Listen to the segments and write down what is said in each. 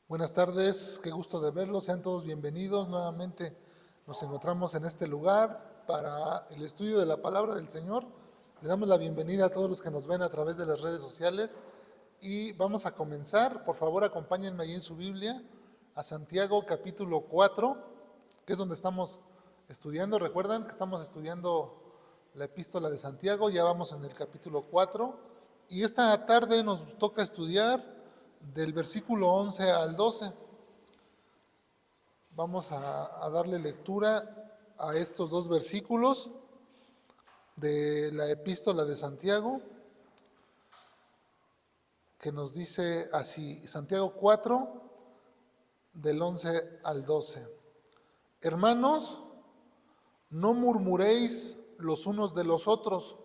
Buenas tardes, qué gusto de verlos, sean todos bienvenidos. Nuevamente nos encontramos en este lugar para el estudio de la palabra del Señor. Le damos la bienvenida a todos los que nos ven a través de las redes sociales y vamos a comenzar. Por favor, acompáñenme ahí en su Biblia a Santiago capítulo 4, que es donde estamos estudiando. Recuerdan que estamos estudiando la epístola de Santiago, ya vamos en el capítulo 4 y esta tarde nos toca estudiar del versículo 11 al 12. Vamos a darle lectura a estos dos versículos de la epístola de Santiago, que nos dice así, Santiago 4, del 11 al 12. Hermanos, no murmuréis los unos de los otros.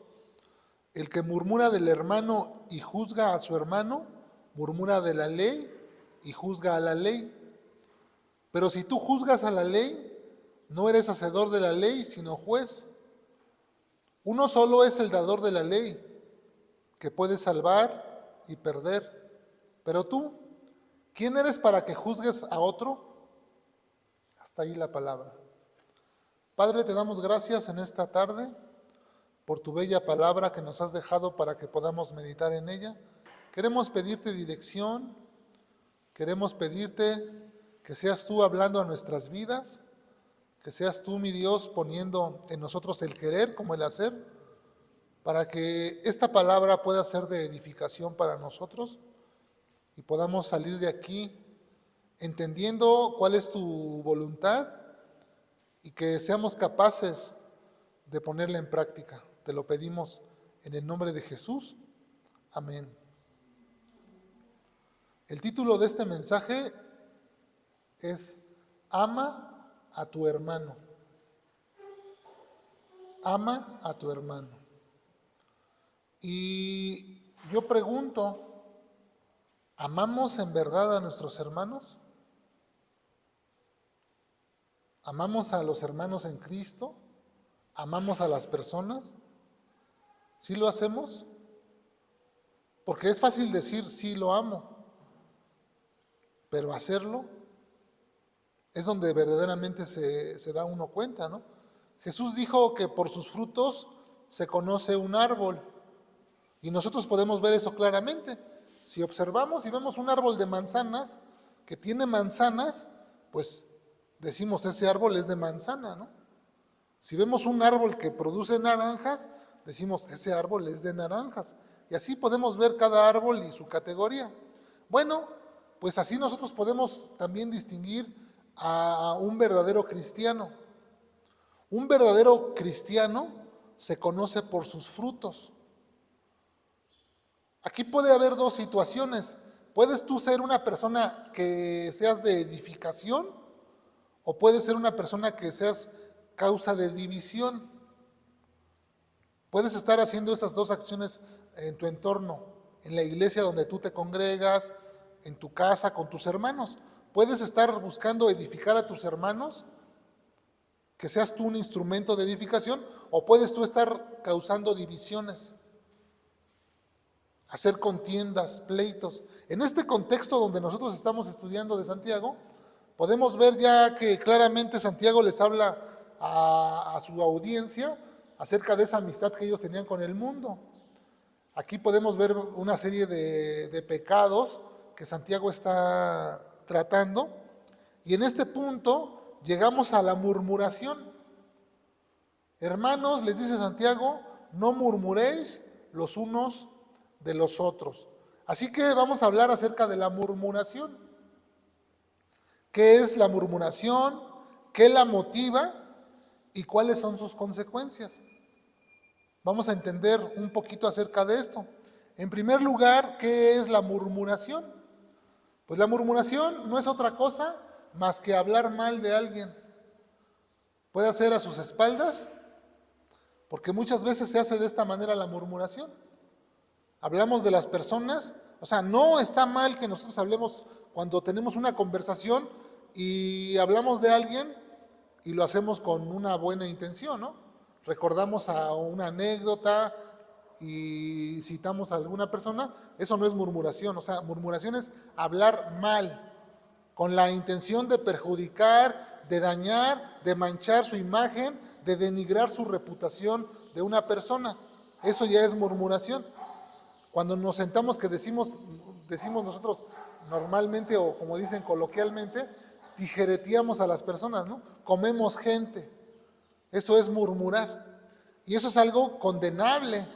El que murmura del hermano y juzga a su hermano, murmura de la ley y juzga a la ley. Pero si tú juzgas a la ley, no eres hacedor de la ley, sino juez. Uno solo es el dador de la ley, que puede salvar y perder. Pero tú, ¿quién eres para que juzgues a otro? Hasta ahí la palabra. Padre, te damos gracias en esta tarde por tu bella palabra que nos has dejado para que podamos meditar en ella. Queremos pedirte dirección, queremos pedirte que seas tú hablando a nuestras vidas, que seas tú, mi Dios, poniendo en nosotros el querer como el hacer, para que esta palabra pueda ser de edificación para nosotros y podamos salir de aquí entendiendo cuál es tu voluntad y que seamos capaces de ponerla en práctica. Te lo pedimos en el nombre de Jesús. Amén. El título de este mensaje es Ama a tu hermano. Ama a tu hermano. Y yo pregunto, ¿amamos en verdad a nuestros hermanos? ¿Amamos a los hermanos en Cristo? ¿Amamos a las personas? ¿Sí lo hacemos? Porque es fácil decir sí lo amo, pero hacerlo es donde verdaderamente se da uno cuenta, ¿no? Jesús dijo que por sus frutos se conoce un árbol y nosotros podemos ver eso claramente. Si observamos y vemos un árbol de manzanas que tiene manzanas, pues decimos ese árbol es de manzana, ¿no? Si vemos un árbol que produce naranjas, decimos ese árbol es de naranjas. Y así podemos ver cada árbol y su categoría. Bueno, pues así nosotros podemos también distinguir a un verdadero cristiano. Un verdadero cristiano se conoce por sus frutos. Aquí puede haber dos situaciones. Puedes tú ser una persona que seas de edificación o puedes ser una persona que seas causa de división. Puedes estar haciendo esas dos acciones en tu entorno, en la iglesia donde tú te congregas, en tu casa con tus hermanos. Puedes estar buscando edificar a tus hermanos, que seas tú un instrumento de edificación, o puedes tú estar causando divisiones, hacer contiendas, pleitos. En este contexto donde nosotros estamos estudiando de Santiago, podemos ver ya que claramente Santiago les habla a su audiencia acerca de esa amistad que ellos tenían con el mundo. Aquí podemos ver una serie de pecados que Santiago está tratando, y en este punto llegamos a la murmuración. Hermanos, les dice Santiago, no murmuréis los unos de los otros. Así que vamos a hablar acerca de la murmuración. ¿Qué es la murmuración? ¿Qué la motiva? ¿Y cuáles son sus consecuencias? Vamos a entender un poquito acerca de esto. En primer lugar, ¿qué es la murmuración? Pues la murmuración no es otra cosa más que hablar mal de alguien. Puede ser a sus espaldas, porque muchas veces se hace de esta manera la murmuración. Hablamos de las personas, o sea, no está mal que nosotros hablemos cuando tenemos una conversación y hablamos de alguien y lo hacemos con una buena intención, ¿no? Recordamos a una anécdota y citamos a alguna persona, eso no es murmuración, o sea, murmuración es hablar mal, con la intención de perjudicar, de dañar, de manchar su imagen, de denigrar su reputación de una persona. Eso ya es murmuración. Cuando nos sentamos que decimos nosotros normalmente, o como dicen coloquialmente, tijereteamos a las personas, ¿no? Comemos gente. Eso es murmurar. Y eso es algo condenable.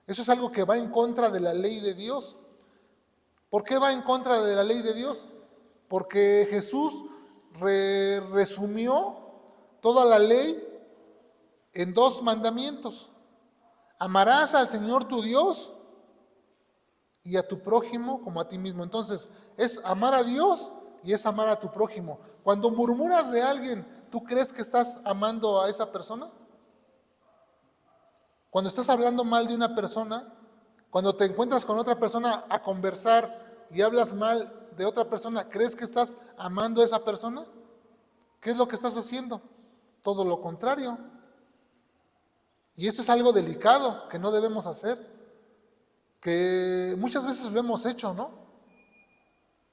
Eso es algo que va en contra de la ley de Dios. ¿Por qué va en contra de la ley de Dios? Porque Jesús resumió toda la ley en 2 mandamientos. Amarás al Señor tu Dios y a tu prójimo como a ti mismo. Entonces, es amar a Dios y es amar a tu prójimo. Cuando murmuras de alguien, ¿tú crees que estás amando a esa persona? Cuando estás hablando mal de una persona, cuando te encuentras con otra persona a conversar y hablas mal de otra persona, ¿crees que estás amando a esa persona? ¿Qué es lo que estás haciendo? Todo lo contrario. Y esto es algo delicado que no debemos hacer, que muchas veces lo hemos hecho, ¿no?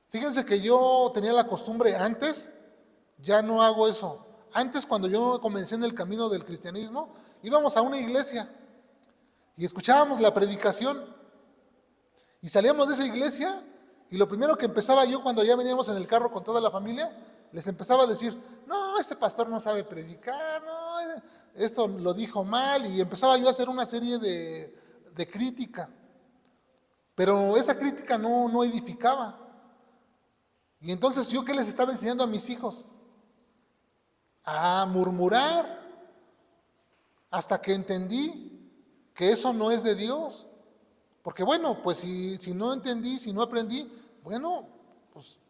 Fíjense que yo tenía la costumbre antes, ya no hago eso. Antes, cuando yo comencé en el camino del cristianismo, íbamos a una iglesia y escuchábamos la predicación y salíamos de esa iglesia y lo primero que empezaba yo cuando ya veníamos en el carro con toda la familia, les empezaba a decir, no, ese pastor no sabe predicar, no, eso lo dijo mal, y empezaba yo a hacer una serie de crítica, pero esa crítica no edificaba. Y entonces, ¿yo qué les estaba enseñando a mis hijos? A murmurar, hasta que entendí que eso no es de Dios. Porque bueno, pues si no entendí, si no aprendí, bueno, pues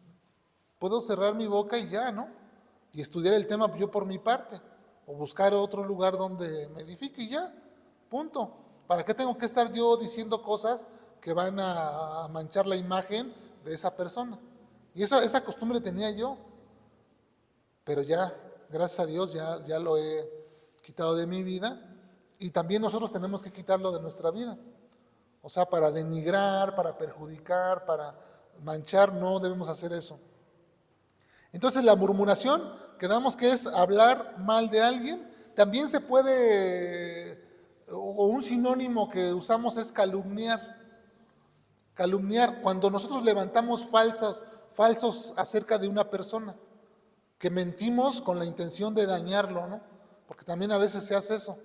puedo cerrar mi boca y ya, ¿no? Y estudiar el tema yo por mi parte, o buscar otro lugar donde me edifique y ya, punto. ¿Para qué tengo que estar yo diciendo cosas que van a manchar la imagen de esa persona? Y esa costumbre tenía yo, pero ya, gracias a Dios, ya lo he quitado de mi vida, y también nosotros tenemos que quitarlo de nuestra vida. O sea, para denigrar, para perjudicar, para manchar, no debemos hacer eso. Entonces, la murmuración, quedamos que es hablar mal de alguien. También se puede, o un sinónimo que usamos es calumniar. Calumniar, cuando nosotros levantamos falsos acerca de una persona, que mentimos con la intención de dañarlo, ¿no? Porque también a veces se hace eso.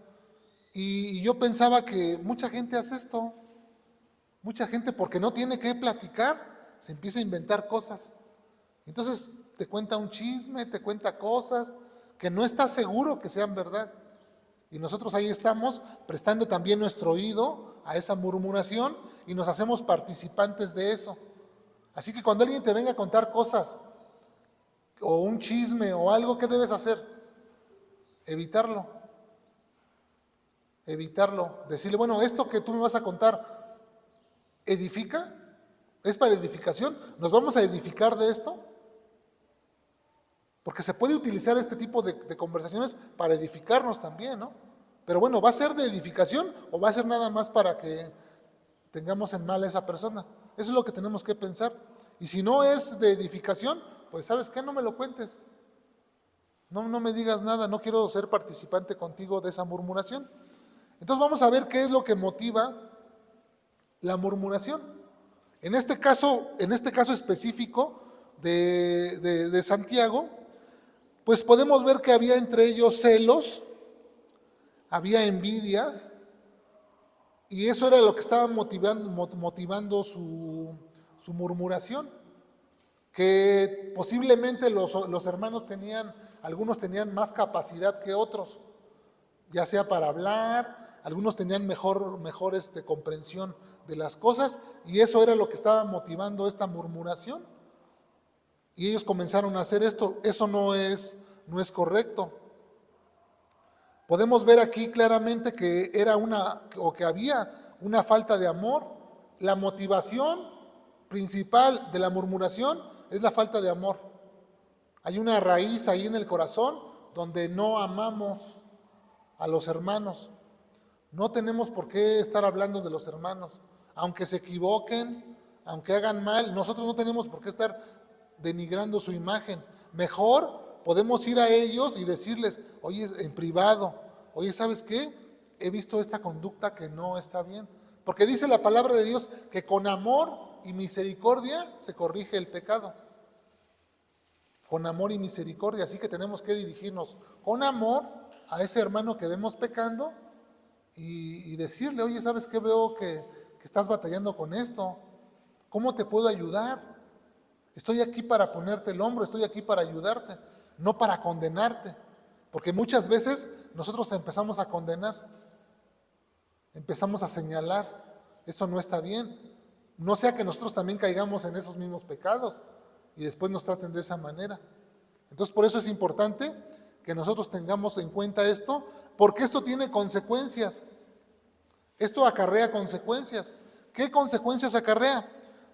Y yo pensaba que mucha gente hace esto. Mucha gente, porque no tiene que platicar, se empieza a inventar cosas. Entonces te cuenta un chisme, te cuenta cosas que no está seguro que sean verdad. Y nosotros ahí estamos prestando también nuestro oído a esa murmuración y nos hacemos participantes de eso. Así que cuando alguien te venga a contar cosas o un chisme o algo, ¿qué debes hacer? Evitarlo. Evitarlo. Decirle, bueno, esto que tú me vas a contar, ¿edifica? ¿Es para edificación? ¿Nos vamos a edificar de esto? Porque se puede utilizar este tipo de conversaciones para edificarnos también, ¿no? Pero bueno, ¿va a ser de edificación o va a ser nada más para que tengamos en mal a esa persona? Eso es lo que tenemos que pensar. Y si no es de edificación, pues ¿sabes qué? No me lo cuentes. No me digas nada, no quiero ser participante contigo de esa murmuración. Entonces vamos a ver qué es lo que motiva la murmuración. En este caso específico de Santiago, pues podemos ver que había entre ellos celos, había envidias, y eso era lo que estaba motivando su murmuración, que posiblemente los hermanos algunos tenían más capacidad que otros, ya sea para hablar, algunos tenían mejor comprensión de las cosas, y eso era lo que estaba motivando esta murmuración. Y ellos comenzaron a hacer esto. Eso no es correcto. Podemos ver aquí claramente que que había una falta de amor. La motivación principal de la murmuración es la falta de amor. Hay una raíz ahí en el corazón donde no amamos a los hermanos. No tenemos por qué estar hablando de los hermanos. Aunque se equivoquen, aunque hagan mal, nosotros no tenemos por qué estar denigrando su imagen. Mejor podemos ir a ellos y decirles, oye, en privado, oye, ¿sabes qué? He visto esta conducta que no está bien. Porque dice la palabra de Dios que con amor y misericordia se corrige el pecado. Con amor y misericordia. Así que tenemos que dirigirnos con amor a ese hermano que vemos pecando y decirle, oye, ¿sabes qué? Veo que estás batallando con esto. ¿Cómo te puedo ayudar? Estoy aquí para ponerte el hombro, estoy aquí para ayudarte, no para condenarte. Porque muchas veces nosotros empezamos a condenar, empezamos a señalar. Eso no está bien. No sea que nosotros también caigamos en esos mismos pecados y después nos traten de esa manera. Entonces, por eso es importante que nosotros tengamos en cuenta esto, porque esto tiene consecuencias. Esto acarrea consecuencias. ¿Qué consecuencias acarrea?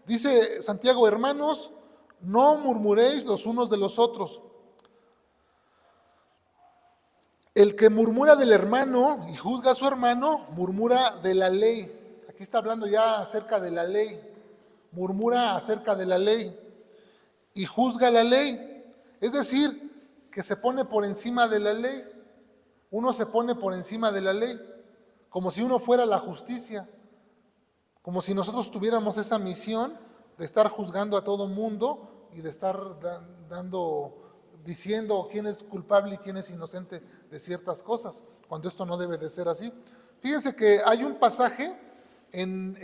Dice Santiago, hermanos, no murmuréis los unos de los otros. El que murmura del hermano y juzga a su hermano, murmura de la ley. Aquí está hablando ya acerca de la ley. Murmura acerca de la ley y juzga la ley. Es decir, que se pone por encima de la ley. Uno se pone por encima de la ley, como si uno fuera la justicia, como si nosotros tuviéramos esa misión de estar juzgando a todo mundo y de estar diciendo quién es culpable y quién es inocente de ciertas cosas, cuando esto no debe de ser así. Fíjense que hay un pasaje en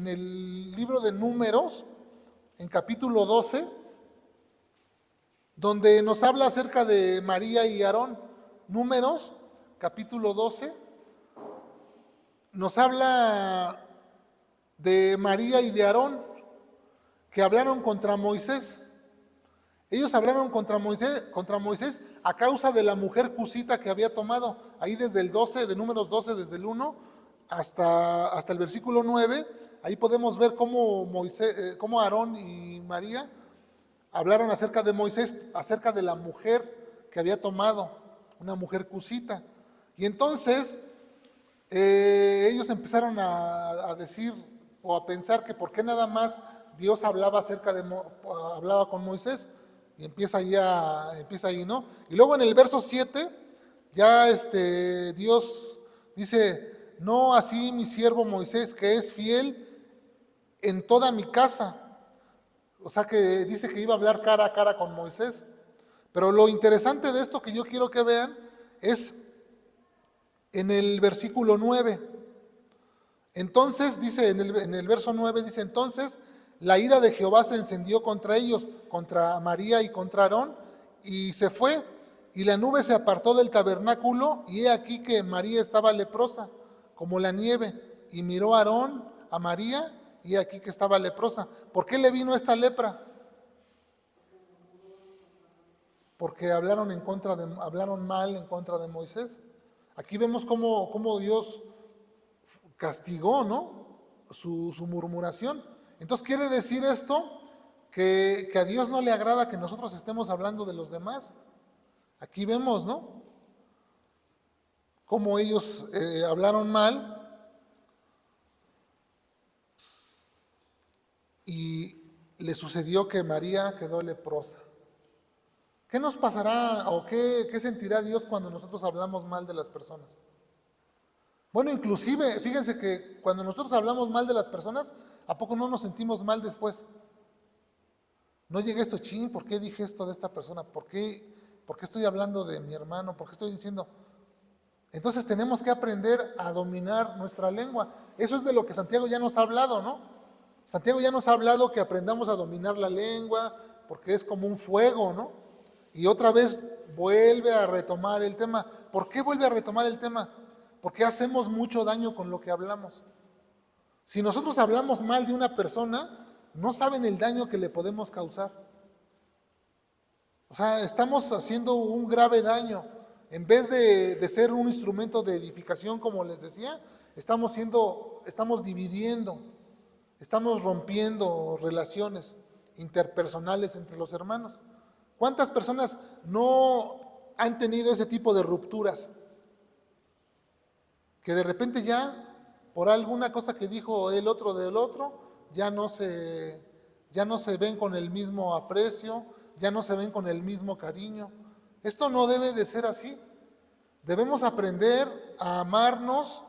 el libro de Números, en capítulo 12, donde nos habla acerca de María y Aarón. Números, capítulo 12, nos habla de María y de Aarón, que hablaron contra Moisés. Ellos hablaron contra Moisés a causa de la mujer cusita que había tomado. Ahí desde el 12, de Números 12, desde el 1 hasta el versículo 9, ahí podemos ver cómo Aarón y María hablaron acerca de Moisés, acerca de la mujer que había tomado, una mujer cusita. Y entonces ellos empezaron a decir o a pensar que por qué nada más Dios hablaba con Moisés. Y empieza ahí, ¿no? Y luego en el verso 7, ya Dios dice, no así mi siervo Moisés, que es fiel en toda mi casa. O sea que dice que iba a hablar cara a cara con Moisés. Pero lo interesante de esto que yo quiero que vean es en el versículo 9. Entonces, dice en el verso 9, dice, entonces la ira de Jehová se encendió contra ellos, contra María y contra Aarón, y se fue, y la nube se apartó del tabernáculo, y he aquí que María estaba leprosa, como la nieve, y miró a Aarón, a María, y he aquí que estaba leprosa. ¿Por qué le vino esta lepra? Porque hablaron mal en contra de Moisés. Aquí vemos cómo Dios castigó, ¿no? Su murmuración. Entonces quiere decir esto que a Dios no le agrada que nosotros estemos hablando de los demás. Aquí vemos, ¿no? Cómo ellos hablaron mal y le sucedió que María quedó leprosa. ¿Qué nos pasará o qué sentirá Dios cuando nosotros hablamos mal de las personas? Bueno, inclusive, fíjense que cuando nosotros hablamos mal de las personas, ¿a poco no nos sentimos mal después? No llega esto, ¿por qué dije esto de esta persona? ¿Por qué estoy hablando de mi hermano? ¿Por qué estoy diciendo? Entonces tenemos que aprender a dominar nuestra lengua. Eso es de lo que Santiago ya nos ha hablado, ¿no? Santiago ya nos ha hablado que aprendamos a dominar la lengua, porque es como un fuego, ¿no? Y otra vez vuelve a retomar el tema. ¿Por qué vuelve a retomar el tema? Porque hacemos mucho daño con lo que hablamos. Si nosotros hablamos mal de una persona, no saben el daño que le podemos causar. O sea, estamos haciendo un grave daño. En vez de ser un instrumento de edificación, como les decía, estamos dividiendo, estamos rompiendo relaciones interpersonales entre los hermanos. ¿Cuántas personas no han tenido ese tipo de rupturas? Que de repente ya, por alguna cosa que dijo el otro del otro, ya no se ya no se ven con el mismo aprecio, ya no se ven con el mismo cariño. Esto no debe de ser así. Debemos aprender a amarnos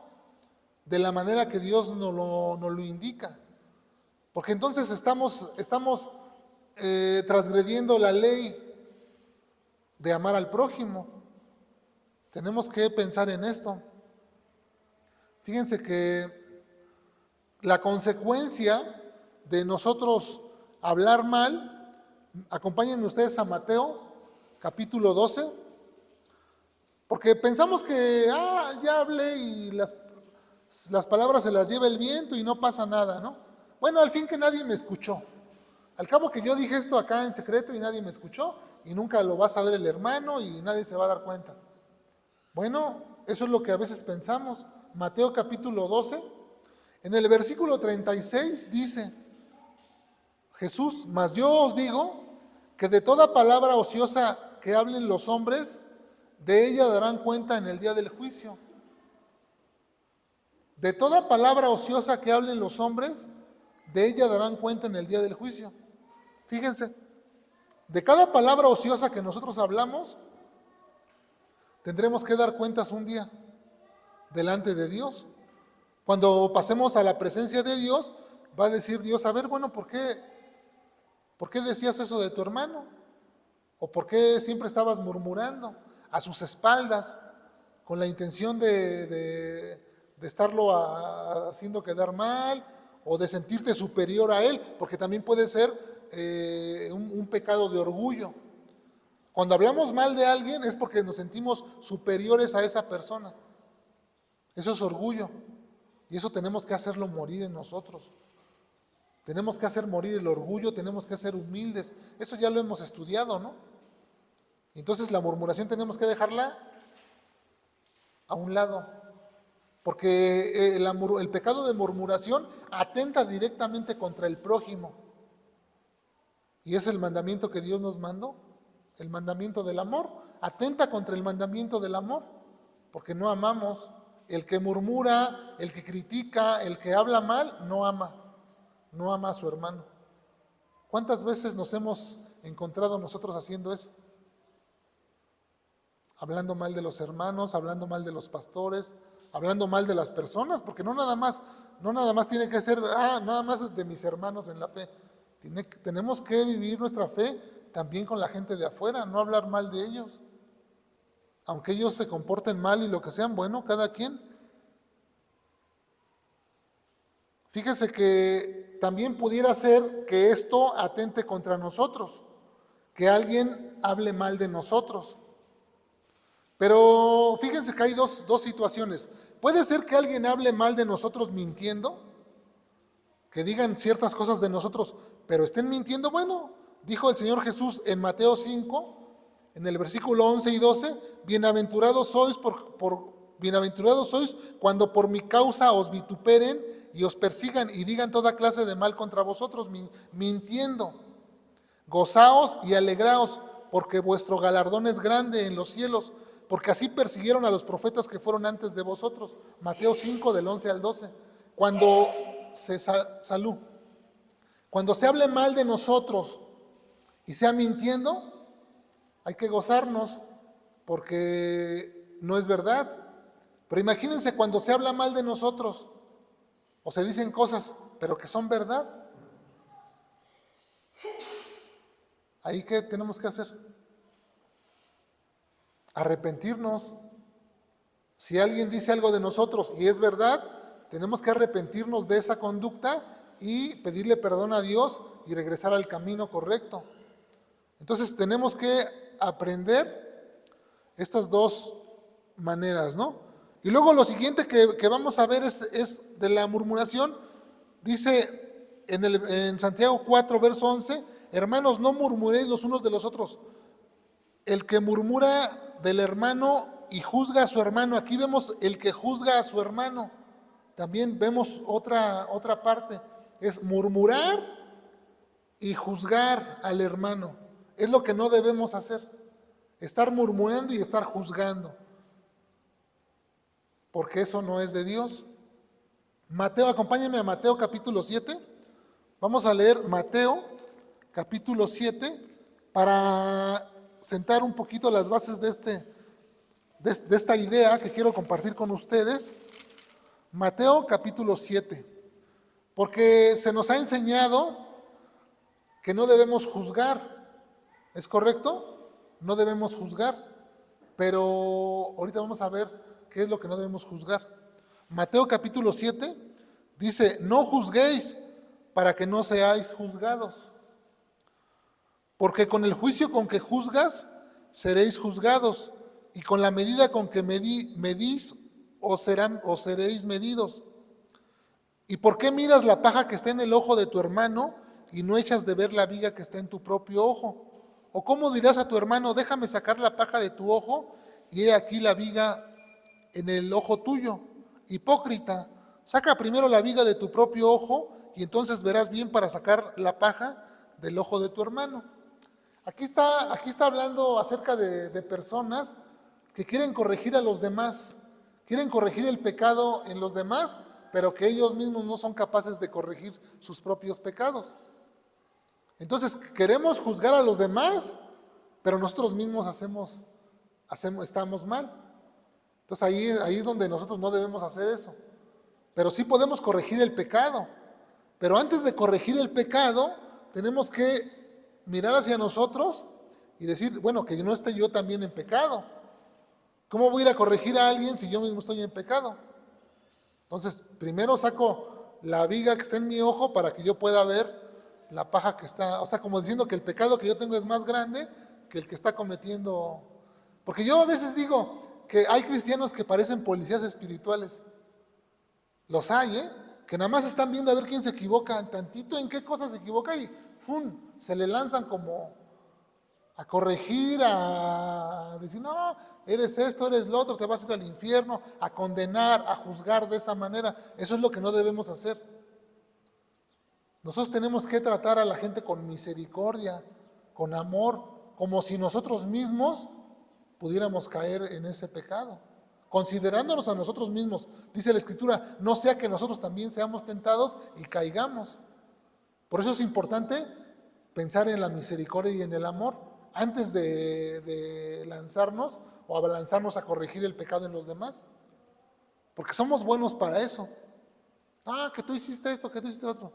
de la manera que Dios nos lo indica. Porque entonces estamos transgrediendo la ley de amar al prójimo. Tenemos que pensar en esto. Fíjense que la consecuencia de nosotros hablar mal, acompáñenme ustedes a Mateo, capítulo 12, porque pensamos que ya hablé y las palabras se las lleva el viento y no pasa nada, ¿no? Bueno, al fin que nadie me escuchó. Al cabo que yo dije esto acá en secreto y nadie me escuchó, y nunca lo va a saber el hermano y nadie se va a dar cuenta. Bueno, eso es lo que a veces pensamos. Mateo capítulo 12, en el versículo 36 dice Jesús: mas yo os digo que de toda palabra ociosa que hablen los hombres, de ella darán cuenta en el día del juicio. De toda palabra ociosa que hablen los hombres, de ella darán cuenta en el día del juicio. Fíjense, de cada palabra ociosa que nosotros hablamos, tendremos que dar cuentas un día delante de Dios. Cuando pasemos a la presencia de Dios, va a decir Dios: a ver, bueno, ¿por qué decías eso de tu hermano? ¿O por qué siempre estabas murmurando a sus espaldas con la intención de estarlo haciendo quedar mal o de sentirte superior a él? Porque también puede ser un pecado de orgullo. Cuando hablamos mal de alguien es porque nos sentimos superiores a esa persona. Eso es orgullo. Y eso tenemos que hacerlo morir en nosotros. Tenemos que hacer morir el orgullo, tenemos que ser humildes. Eso ya lo hemos estudiado, ¿no? Entonces la murmuración tenemos que dejarla a un lado. Porque el pecado de murmuración atenta directamente contra el prójimo. Y es el mandamiento que Dios nos mandó, el mandamiento del amor. Atenta contra el mandamiento del amor, porque no amamos. El que murmura, el que critica, el que habla mal, no ama a su hermano. ¿Cuántas veces nos hemos encontrado nosotros haciendo eso? Hablando mal de los hermanos, hablando mal de los pastores, hablando mal de las personas, porque no nada más tiene que ser, nada más de mis hermanos en la fe. Tenemos que vivir nuestra fe también con la gente de afuera, no hablar mal de ellos. Aunque ellos se comporten mal y lo que sean, bueno, cada quien. Fíjese que también pudiera ser que esto atente contra nosotros, que alguien hable mal de nosotros. Pero fíjense que hay dos situaciones. Puede ser que alguien hable mal de nosotros mintiendo, que digan ciertas cosas de nosotros, pero estén mintiendo. Bueno, dijo el Señor Jesús en Mateo 5, en el versículo 11 y 12, bienaventurados sois cuando por mi causa os vituperen y os persigan y digan toda clase de mal contra vosotros, mintiendo. Gozaos y alegraos, porque vuestro galardón es grande en los cielos, porque así persiguieron a los profetas que fueron antes de vosotros. Mateo 5, del 11 al 12. Cuando se hable mal de nosotros y sea mintiendo, hay que gozarnos, porque no es verdad. Pero imagínense cuando se habla mal de nosotros o se dicen cosas, pero que son verdad. ¿Ahí qué tenemos que hacer? Arrepentirnos. Si alguien dice algo de nosotros y es verdad, tenemos que arrepentirnos de esa conducta y pedirle perdón a Dios y regresar al camino correcto. Entonces tenemos que aprender estas dos maneras, ¿no? Y luego lo siguiente que vamos a ver es de la murmuración. Dice en Santiago 4, verso 11, hermanos, no murmuréis los unos de los otros. El que murmura del hermano y juzga a su hermano. Aquí vemos el que juzga a su hermano. También vemos otra parte. Es murmurar y juzgar al hermano. Es lo que no debemos hacer. Estar murmurando y estar juzgando. Porque eso no es de Dios. Mateo, acompáñenme a Mateo capítulo 7. Vamos a leer Mateo capítulo 7, para sentar un poquito las bases de esta idea que quiero compartir con ustedes. Mateo capítulo 7, porque se nos ha enseñado que no debemos juzgar, ¿es correcto? No debemos juzgar, pero ahorita vamos a ver qué es lo que no debemos juzgar. Mateo capítulo 7 dice, no juzguéis para que no seáis juzgados, porque con el juicio con que juzgas seréis juzgados, y con la medida con que medís os seréis medidos. ¿Y por qué miras la paja que está en el ojo de tu hermano y no echas de ver la viga que está en tu propio ojo? ¿O cómo dirás a tu hermano, déjame sacar la paja de tu ojo y he aquí la viga en el ojo tuyo? Hipócrita, saca primero la viga de tu propio ojo y entonces verás bien para sacar la paja del ojo de tu hermano. Aquí está hablando acerca de personas que quieren corregir a los demás, quieren corregir el pecado en los demás, pero que ellos mismos no son capaces de corregir sus propios pecados. Entonces queremos juzgar a los demás, pero nosotros mismos estamos mal. Entonces ahí es donde nosotros no debemos hacer eso. Pero sí podemos corregir el pecado. Pero antes de corregir el pecado, tenemos que mirar hacia nosotros y decir, bueno, que no esté yo también en pecado. ¿Cómo voy a ir a corregir a alguien si yo mismo estoy en pecado? Entonces, primero saco la viga que está en mi ojo para que yo pueda ver la paja que está, o sea, como diciendo que el pecado que yo tengo es más grande que el que está cometiendo. Porque yo a veces digo que hay cristianos que parecen policías espirituales. Los hay, que nada más están viendo a ver quién se equivoca, tantito en qué cosa se equivoca y ¡fum! Se le lanzan como a corregir, a decir, no, eres esto, eres lo otro, te vas a ir al infierno, a condenar, a juzgar de esa manera. Eso es lo que no debemos hacer. Nosotros tenemos que tratar a la gente con misericordia, con amor, como si nosotros mismos pudiéramos caer en ese pecado, considerándonos a nosotros mismos. Dice la Escritura, no sea que nosotros también seamos tentados y caigamos. Por eso es importante pensar en la misericordia y en el amor antes de lanzarnos o abalanzarnos a corregir el pecado en los demás, porque somos buenos para eso. Que tú hiciste esto, que tú hiciste lo otro.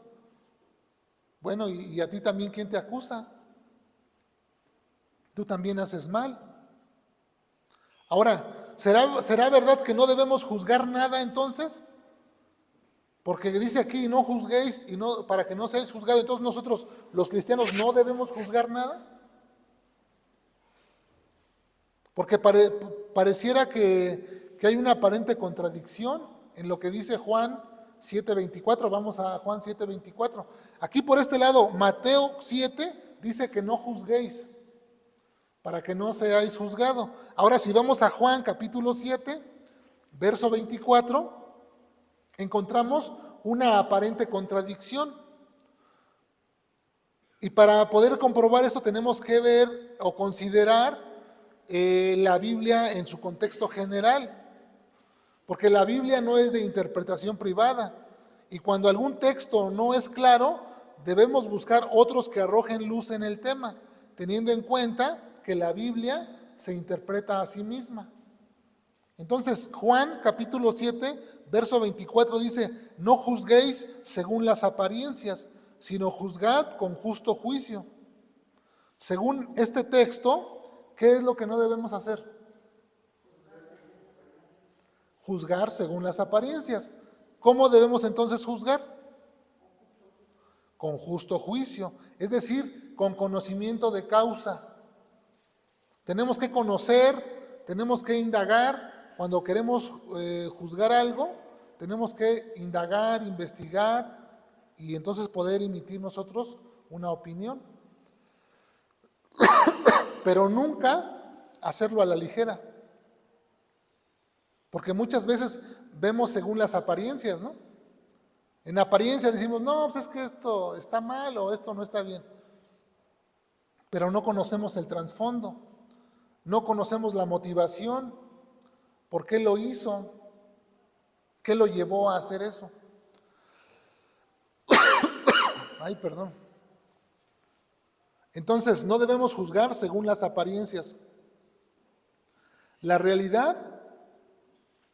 Bueno, y a ti también, ¿quién te acusa? Tú también haces mal. Ahora, ¿será verdad que no debemos juzgar nada entonces? Porque dice aquí, no juzguéis y no, para que no seáis juzgados. Entonces nosotros, los cristianos, no debemos juzgar nada. Porque pareciera que hay una aparente contradicción en lo que dice Juan 7:24. Vamos a Juan 7:24. Aquí por este lado, Mateo 7 dice que no juzguéis, para que no seáis juzgados. Ahora si vamos a Juan capítulo 7, verso 24, encontramos una aparente contradicción. Y para poder comprobar esto tenemos que ver o considerar la Biblia en su contexto general, porque la Biblia no es de interpretación privada, y cuando algún texto no es claro, debemos buscar otros que arrojen luz en el tema, teniendo en cuenta que la Biblia se interpreta a sí misma. Entonces, Juan capítulo 7, verso 24 dice, no juzguéis según las apariencias, sino juzgad con justo juicio. Según este texto, ¿qué es lo que no debemos hacer? Juzgar según las apariencias. ¿Cómo debemos entonces juzgar? Con justo juicio, es decir, con conocimiento de causa. Tenemos que conocer, tenemos que indagar. Cuando queremos juzgar algo, tenemos que indagar, investigar y entonces poder emitir nosotros una opinión. Pero nunca hacerlo a la ligera. Porque muchas veces vemos según las apariencias, ¿no? En apariencia decimos, no, pues es que esto está mal o esto no está bien. Pero no conocemos el trasfondo, no conocemos la motivación, por qué lo hizo, qué lo llevó a hacer eso. Ay, perdón. Entonces, no debemos juzgar según las apariencias. La realidad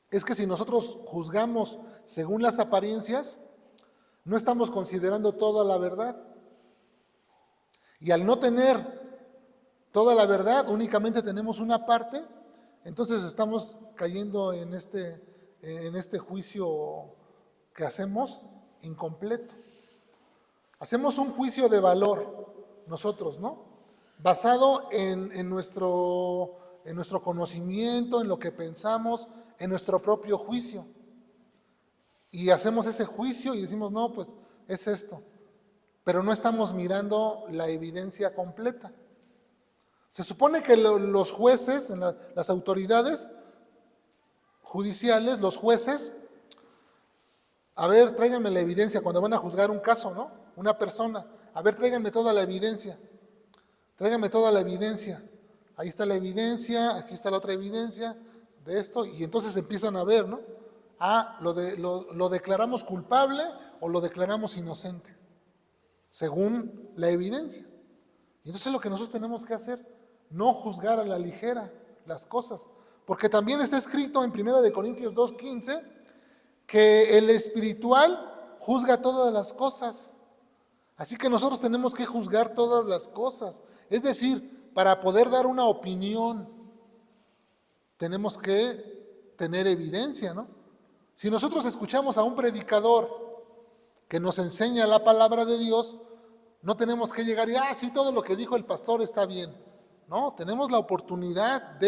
es que si nosotros juzgamos según las apariencias, no estamos considerando toda la verdad. Y al no tener toda la verdad, únicamente tenemos una parte, entonces estamos cayendo en este juicio que hacemos incompleto. Hacemos un juicio de valor nosotros, ¿no? Basado en nuestro conocimiento, en lo que pensamos, en nuestro propio juicio. Y hacemos ese juicio y decimos, no, pues es esto. Pero no estamos mirando la evidencia completa. Se supone que los jueces, las autoridades judiciales, los jueces, a ver, tráiganme la evidencia cuando van a juzgar un caso, ¿no? Una persona, a ver, tráiganme toda la evidencia. Tráiganme toda la evidencia. Ahí está la evidencia, aquí está la otra evidencia de esto, y entonces empiezan a ver, ¿no? Lo declaramos culpable o lo declaramos inocente, según la evidencia. Y entonces lo que nosotros tenemos que hacer, no juzgar a la ligera las cosas, porque también está escrito en 1 Corintios 2:15 que el espiritual juzga todas las cosas. Así que nosotros tenemos que juzgar todas las cosas. Es decir, para poder dar una opinión, tenemos que tener evidencia, ¿no? Si nosotros escuchamos a un predicador que nos enseña la palabra de Dios, no tenemos que llegar y, sí, todo lo que dijo el pastor está bien. No, tenemos la oportunidad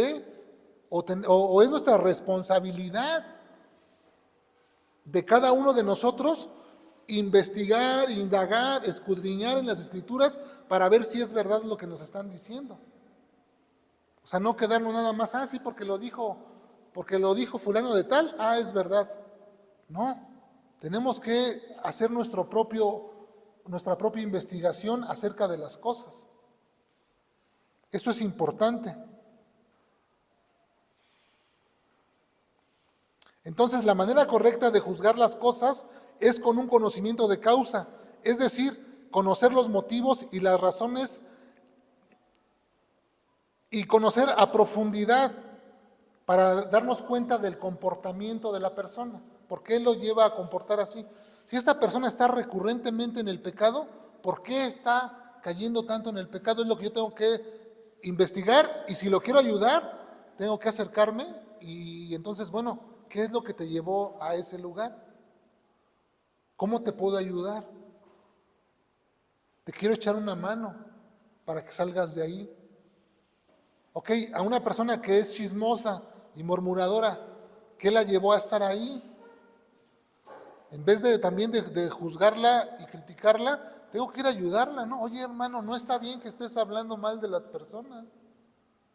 o es nuestra responsabilidad de cada uno de nosotros investigar, indagar, escudriñar en las Escrituras para ver si es verdad lo que nos están diciendo. O sea, no quedarnos nada más, sí, porque lo dijo fulano de tal, es verdad. No, tenemos que hacer nuestra propia investigación acerca de las cosas. Eso es importante. Entonces, la manera correcta de juzgar las cosas es con un conocimiento de causa, es decir, conocer los motivos y las razones y conocer a profundidad para darnos cuenta del comportamiento de la persona. ¿Por qué lo lleva a comportar así? Si esta persona está recurrentemente en el pecado, ¿por qué está cayendo tanto en el pecado? Es lo que yo tengo que investigar, y si lo quiero ayudar, tengo que acercarme y entonces, bueno, ¿qué es lo que te llevó a ese lugar? ¿Cómo te puedo ayudar? Te quiero echar una mano para que salgas de ahí. Ok, a una persona que es chismosa y murmuradora, ¿qué la llevó a estar ahí? En vez de también de juzgarla y criticarla, tengo que ir a ayudarla, ¿no? Oye, hermano, no está bien que estés hablando mal de las personas.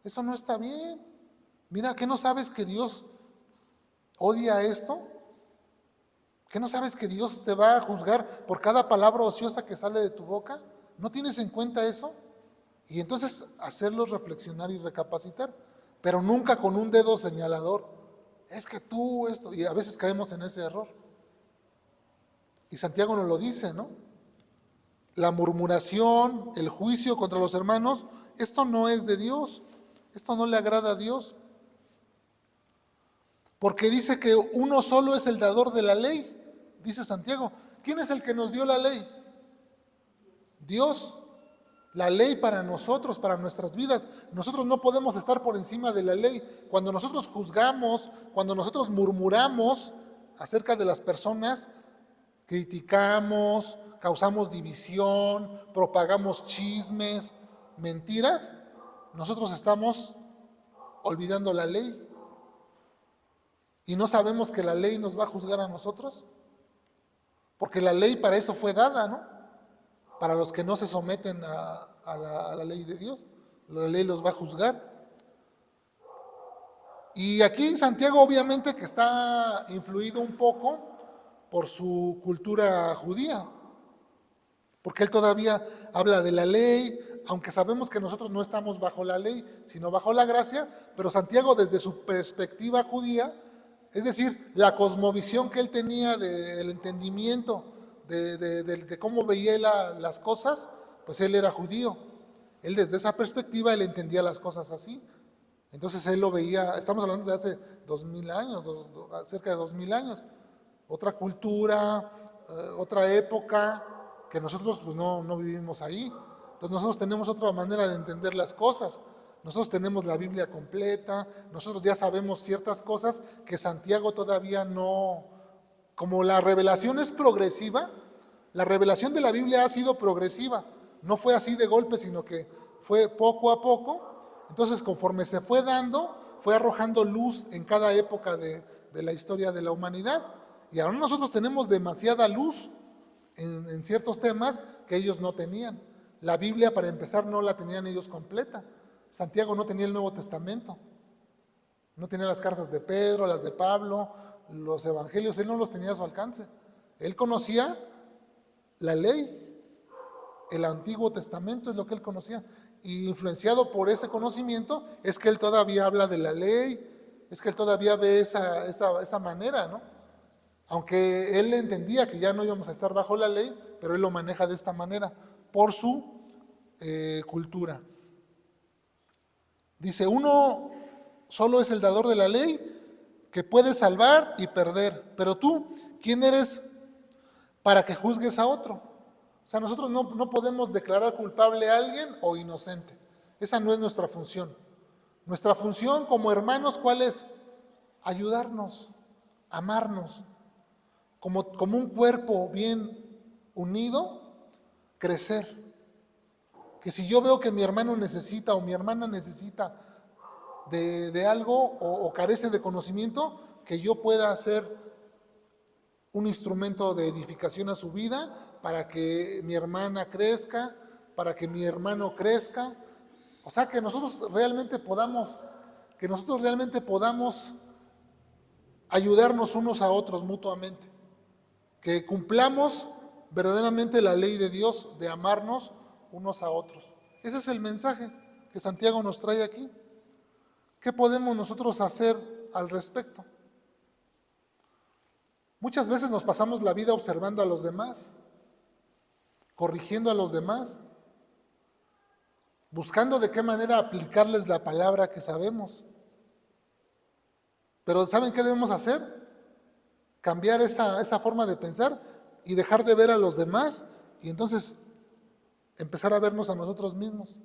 Eso no está bien. Mira, ¿qué no sabes que Dios odia esto? ¿Qué no sabes que Dios te va a juzgar por cada palabra ociosa que sale de tu boca? ¿No tienes en cuenta eso? Y entonces hacerlos reflexionar y recapacitar, pero nunca con un dedo señalador. Es que tú esto, y a veces caemos en ese error. Y Santiago nos lo dice, ¿no? La murmuración, el juicio contra los hermanos, esto no es de Dios, esto no le agrada a Dios. Porque dice que uno solo es el dador de la ley, dice Santiago. ¿Quién es el que nos dio la ley? Dios. La ley para nosotros, para nuestras vidas. Nosotros no podemos estar por encima de la ley. Cuando nosotros juzgamos, cuando nosotros murmuramos acerca de las personas, criticamos, causamos división, propagamos chismes, mentiras, nosotros estamos olvidando la ley. ¿Y no sabemos que la ley nos va a juzgar a nosotros? Porque la ley para eso fue dada, ¿no? Para los que no se someten a la ley de Dios, la ley los va a juzgar. Y aquí Santiago obviamente que está influido un poco por su cultura judía, porque él todavía habla de la ley, aunque sabemos que nosotros no estamos bajo la ley, sino bajo la gracia, pero Santiago desde su perspectiva judía, es decir, la cosmovisión que él tenía del entendimiento de cómo veía las cosas, pues él era judío. Él desde esa perspectiva, él entendía las cosas así. Entonces él lo veía, estamos hablando de hace 2000 años, cerca de 2000 años. Otra cultura, otra época, que nosotros pues no vivimos ahí. Entonces nosotros tenemos otra manera de entender las cosas. Nosotros tenemos la Biblia completa, nosotros ya sabemos ciertas cosas que Santiago todavía no. Como la revelación es progresiva, la revelación de la Biblia ha sido progresiva, no fue así de golpe, sino que fue poco a poco. Entonces, conforme se fue dando, fue arrojando luz en cada época de la historia de la humanidad. Y ahora nosotros tenemos demasiada luz en ciertos temas que ellos no tenían. La Biblia, para empezar, no la tenían ellos completa. Santiago no tenía el Nuevo Testamento, no tenía las cartas de Pedro, las de Pablo, los evangelios, él no los tenía a su alcance. Él conocía la ley, el Antiguo Testamento es lo que él conocía. Y influenciado por ese conocimiento es que él todavía habla de la ley, es que él todavía ve esa manera, ¿no? Aunque él entendía que ya no íbamos a estar bajo la ley, pero él lo maneja de esta manera, por su cultura. Dice, uno solo es el dador de la ley, que puede salvar y perder. Pero tú, ¿quién eres para que juzgues a otro? O sea, nosotros no podemos declarar culpable a alguien o inocente. Esa no es nuestra función. Nuestra función como hermanos, ¿cuál es? Ayudarnos, amarnos. Como un cuerpo bien unido, crecer. Que si yo veo que mi hermano necesita o mi hermana necesita de algo o carece de conocimiento, que yo pueda ser un instrumento de edificación a su vida para que mi hermana crezca, para que mi hermano crezca. O sea, que nosotros realmente podamos ayudarnos unos a otros mutuamente. Que cumplamos verdaderamente la ley de Dios de amarnos unos a otros. Ese es el mensaje que Santiago nos trae aquí. ¿Qué podemos nosotros hacer al respecto? Muchas veces nos pasamos la vida observando a los demás, corrigiendo a los demás, buscando de qué manera aplicarles la palabra que sabemos. Pero ¿saben qué debemos hacer? Cambiar esa forma de pensar y dejar de ver a los demás y entonces empezar a vernos a nosotros mismos.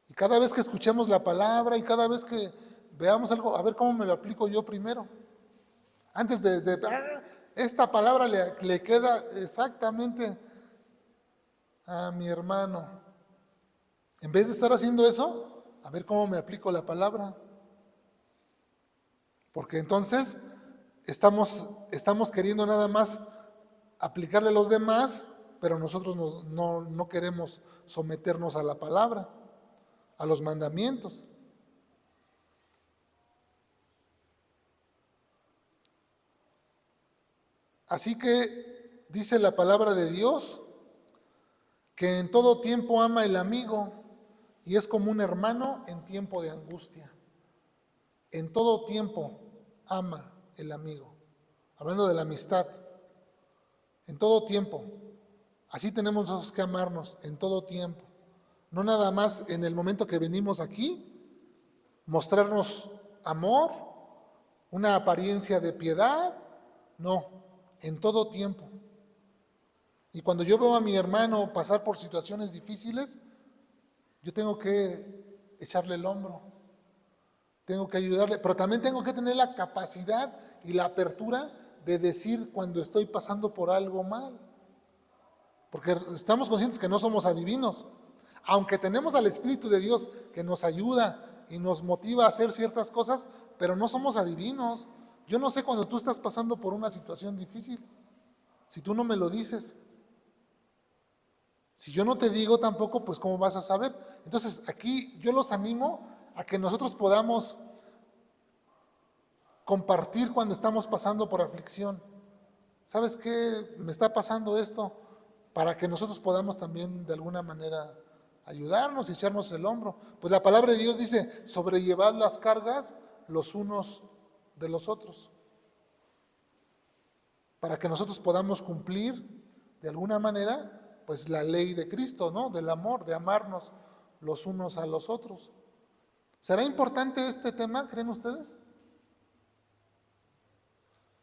Y cada vez que escuchemos la palabra y cada vez que veamos algo, a ver cómo me lo aplico yo primero. Antes esta palabra le queda exactamente a mi hermano. En vez de estar haciendo eso, a ver cómo me aplico la palabra. Porque entonces estamos queriendo nada más aplicarle a los demás, pero nosotros no queremos someternos a la palabra, a los mandamientos. Así que dice la palabra de Dios que en todo tiempo ama el amigo y es como un hermano en tiempo de angustia. En todo tiempo ama el amigo. Hablando de la amistad, en todo tiempo. Así tenemos nosotros que amarnos en todo tiempo. No nada más en el momento que venimos aquí, mostrarnos amor, una apariencia de piedad, no, en todo tiempo. Y cuando yo veo a mi hermano pasar por situaciones difíciles, yo tengo que echarle el hombro, tengo que ayudarle, pero también tengo que tener la capacidad y la apertura de decir cuando estoy pasando por algo mal. Porque estamos conscientes que no somos adivinos. Aunque tenemos al Espíritu de Dios que nos ayuda y nos motiva a hacer ciertas cosas, pero no somos adivinos. Yo no sé cuando tú estás pasando por una situación difícil, si tú no me lo dices. Si yo no te digo tampoco, pues ¿cómo vas a saber? Entonces aquí yo los animo a que nosotros podamos compartir cuando estamos pasando por aflicción. ¿Sabes qué? Me está pasando esto, para que nosotros podamos también de alguna manera ayudarnos y echarnos el hombro. Pues la palabra de Dios dice, sobrellevad las cargas los unos de los otros, para que nosotros podamos cumplir de alguna manera pues la ley de Cristo, ¿no? Del amor, de amarnos los unos a los otros. ¿Será importante este tema, creen ustedes?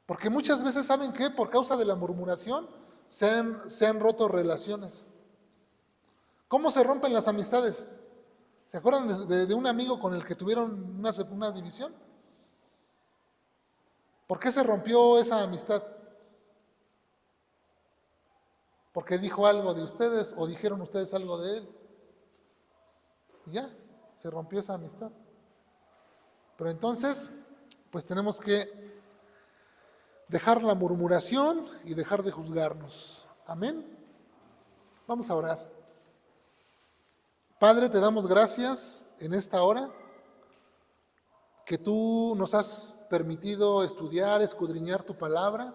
Porque muchas veces, ¿saben qué? Por causa de la murmuración se han roto relaciones. ¿Cómo se rompen las amistades? ¿Se acuerdan de un amigo con el que tuvieron una división? ¿Por qué se rompió esa amistad? ¿Porque dijo algo de ustedes o dijeron ustedes algo de él? Y ya, se rompió esa amistad. Pero entonces, pues tenemos que dejar la murmuración y dejar de juzgarnos. Amén. Vamos a orar. Padre, te damos gracias en esta hora que tú nos has permitido estudiar, escudriñar tu palabra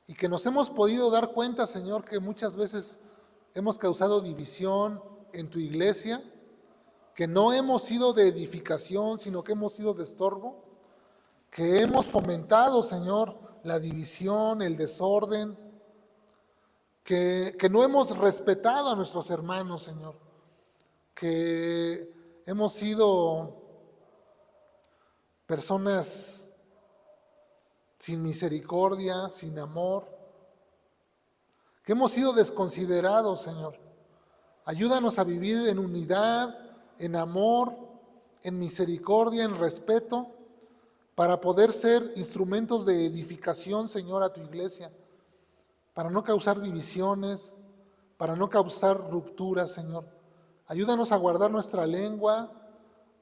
y que nos hemos podido dar cuenta, Señor, que muchas veces hemos causado división en tu iglesia, que no hemos sido de edificación, sino que hemos sido de estorbo, que hemos fomentado, Señor, la división, el desorden, que no hemos respetado a nuestros hermanos, Señor, que hemos sido personas sin misericordia, sin amor, que hemos sido desconsiderados, Señor. Ayúdanos a vivir en unidad, en amor, en misericordia, en respeto, para poder ser instrumentos de edificación, Señor, a tu iglesia, para no causar divisiones, para no causar rupturas, Señor. Ayúdanos a guardar nuestra lengua,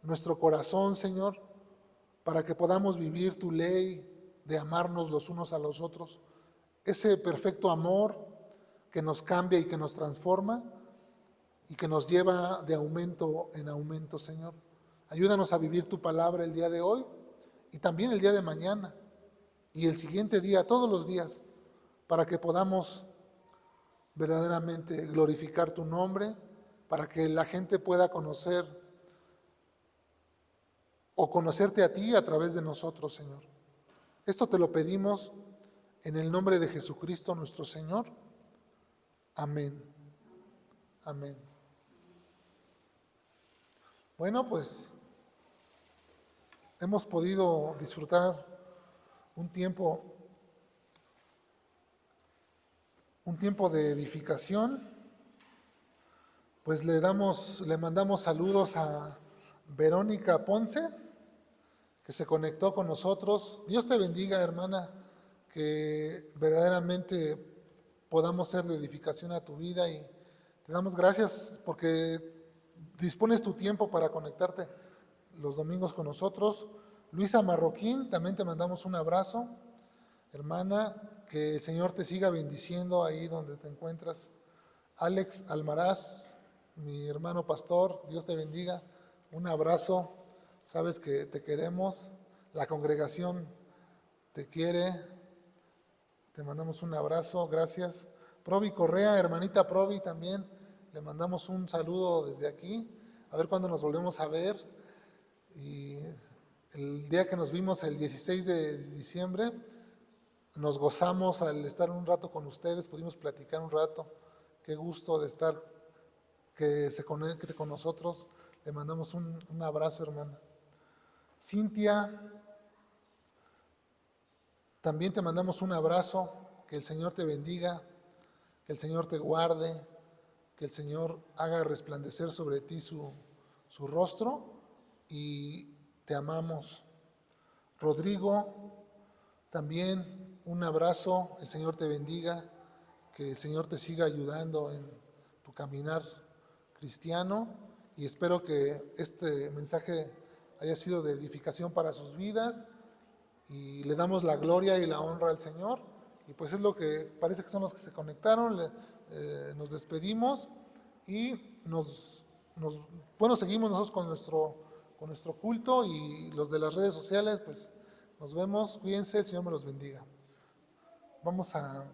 nuestro corazón, Señor, para que podamos vivir tu ley de amarnos los unos a los otros. Ese perfecto amor que nos cambia y que nos transforma y que nos lleva de aumento en aumento, Señor. Ayúdanos a vivir tu palabra el día de hoy y también el día de mañana y el siguiente día, todos los días, para que podamos verdaderamente glorificar tu nombre, para que la gente pueda conocer o conocerte a ti a través de nosotros, Señor. Esto te lo pedimos en el nombre de Jesucristo nuestro Señor. Amén. Amén. Bueno, pues hemos podido disfrutar un tiempo de edificación. Pues le mandamos saludos a Verónica Ponce, que se conectó con nosotros. Dios te bendiga, hermana, que verdaderamente podamos ser de edificación a tu vida y te damos gracias porque dispones tu tiempo para conectarte los domingos con nosotros. Luisa Marroquín, también te mandamos un abrazo, hermana, que el Señor te siga bendiciendo ahí donde te encuentras. Alex Almaraz, mi hermano pastor, Dios te bendiga, un abrazo, sabes que te queremos, la congregación te quiere, te mandamos un abrazo, gracias. Provi Correa, hermanita Provi, también le mandamos un saludo desde aquí, a ver cuándo nos volvemos a ver. Y el día que nos vimos, el 16 de diciembre, nos gozamos al estar un rato con ustedes, pudimos platicar un rato. Qué gusto de estar, que se conecte con nosotros. Le mandamos un abrazo, hermana. Cintia, también te mandamos un abrazo. Que el Señor te bendiga, que el Señor te guarde, que el Señor haga resplandecer sobre ti su rostro y te amamos. Rodrigo, también un abrazo, el Señor te bendiga, que el Señor te siga ayudando en tu caminar cristiano y espero que este mensaje haya sido de edificación para sus vidas y le damos la gloria y la honra al Señor y pues es lo que parece que son los que se conectaron. Nos despedimos y seguimos nosotros con nuestro culto y los de las redes sociales, pues nos vemos, cuídense, el Señor me los bendiga. Vamos a